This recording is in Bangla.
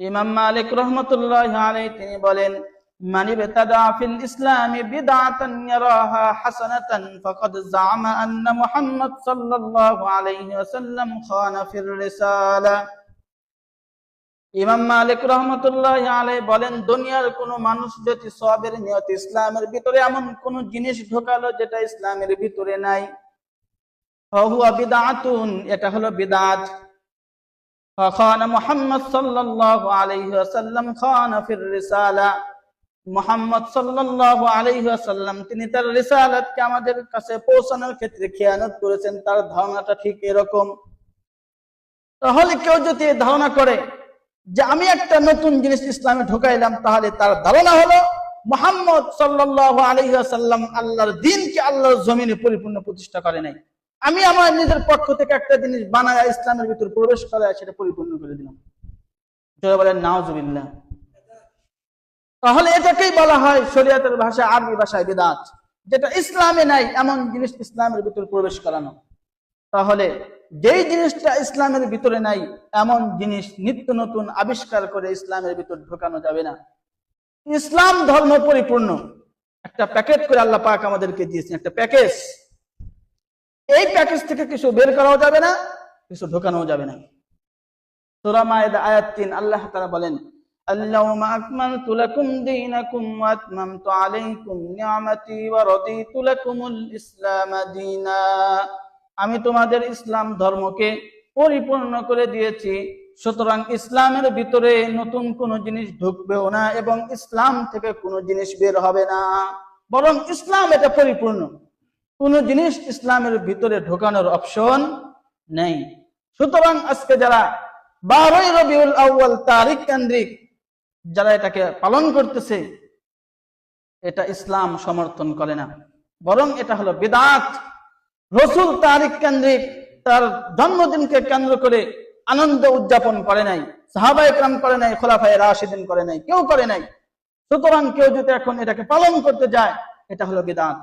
ইমাম মালিক রাহমাতুল্লাহি আলাইহি তিনি বলেন, মান ইবতাদা ফিল ইসলামি বিদআতান ইয়ারাহা হাসানাতান ফাকাদ জাআমা আন্না মুহাম্মদ সাল্লাল্লাহু আলাইহি ওয়াসাল্লাম খানা ফির রিসালা। ইমাম মালিক রাহমাতুল্লাহি আলাইহি বলেন, দুনিয়ার কোন মানুষ যদি সওয়াবের নিয়তে ইসলামের ভিতরে এমন কোন জিনিস ঢোকালো যেটা ইসলামের ভিতরে নাই, ফাহুয়া বিদআতুন, এটা হলো বিদআত। ফাখানা মুহাম্মদ সাল্লাল্লাহু আলাইহি ওয়াসাল্লাম খানা ফির রিসালা, মুহাম্মদ সাল্লাল্লাহু আলাইহি ওয়াসাল্লাম তিনি তার রিসালাতকে আমাদের কাছে পৌঁছানোর ক্ষেত্রে খেয়ানত করেছেন। তার ধারণাটা ঠিক এরকম। তাহলে কেউ যদি ধারণা করে যে আমি একটা নতুন জিনিস ইসলামে ঢুকাইলাম, তাহলে তার ধারণা হলো মুহাম্মদ সাল্লাল্লাহু আলাইহি ওয়াসাল্লাম আল্লাহর দ্বীনকে আল্লাহর জমিনে পরিপূর্ণ প্রতিষ্ঠা করে নাই, আমি আমার নিজের পক্ষ থেকে একটা জিনিস বানায় ইসলামের ভিতর প্রবেশ করায় সেটা পরিপূর্ণ করে দিলাম। যারা বলেন নাউজুবিল্লাহ। তাহলে এটাকেই বলা হয় শরীয়তের ভাষা, আরবি ভাষায় বিদআত, যেটা ইসলামে নাই এমন জিনিস ইসলামের ভিতর প্রবেশ করানো। তাহলে যেই জিনিসটা ইসলামের ভিতরে নাই এমন জিনিস নিত্য নতুন আবিষ্কার করে ইসলামের ভিতর ঢোকানো যাবে না। ইসলাম ধর্ম পরিপূর্ণ একটা প্যাকেট করে আল্লাহ পাক আমাদেরকে দিয়েছেন, একটা প্যাকেজ। এই প্যাকেজ থেকে কিছু বের করাও যাবে না, কিছু ঢোকানোও যাবে না। সূরা মায়েদা আয়াত ৩ আল্লাহ তাআলা বলেন, আল-ইয়াওমা আকমালতু লাকুম দীনাকুম ওয়া আতমামতু আলাইকুম নি'মাতি ওয়া রাদিতু লাকুমুল ইসলাম দীনা। আমি তোমাদের ইসলাম ধর্মকে পরিপূর্ণ করে দিয়েছি, সুতরাং ইসলামের ভিতরে নতুন কোনো জিনিস ঢুকবেও না এবং ইসলাম থেকে কোনো জিনিস বের হবে না, বরং ইসলাম এটা পরিপূর্ণ। কোন জিনিস ইসলামের ভিতরে ঢোকানোর অপশন নেই। সুতরাং আজকে যারা 12ই রবিউল আউয়াল তারিখ কেন্দ্রিক যারা এটাকে পালন করতেছে, এটা ইসলাম সমর্থন করে না, বরং এটা হলো বিদআত। রাসূল তারিখ কেন্দ্রিক তার জন্মদিনকে কেন্দ্র করে আনন্দ উদযাপন করে নাই, সাহাবায়ে কেরাম করে নাই, খোলাফায়ে রাশিদিন করে নাই, কেউ করে নাই। সুতরাং কেউ যদি এখন এটাকে পালন করতে যায়, এটা হলো বিদআত।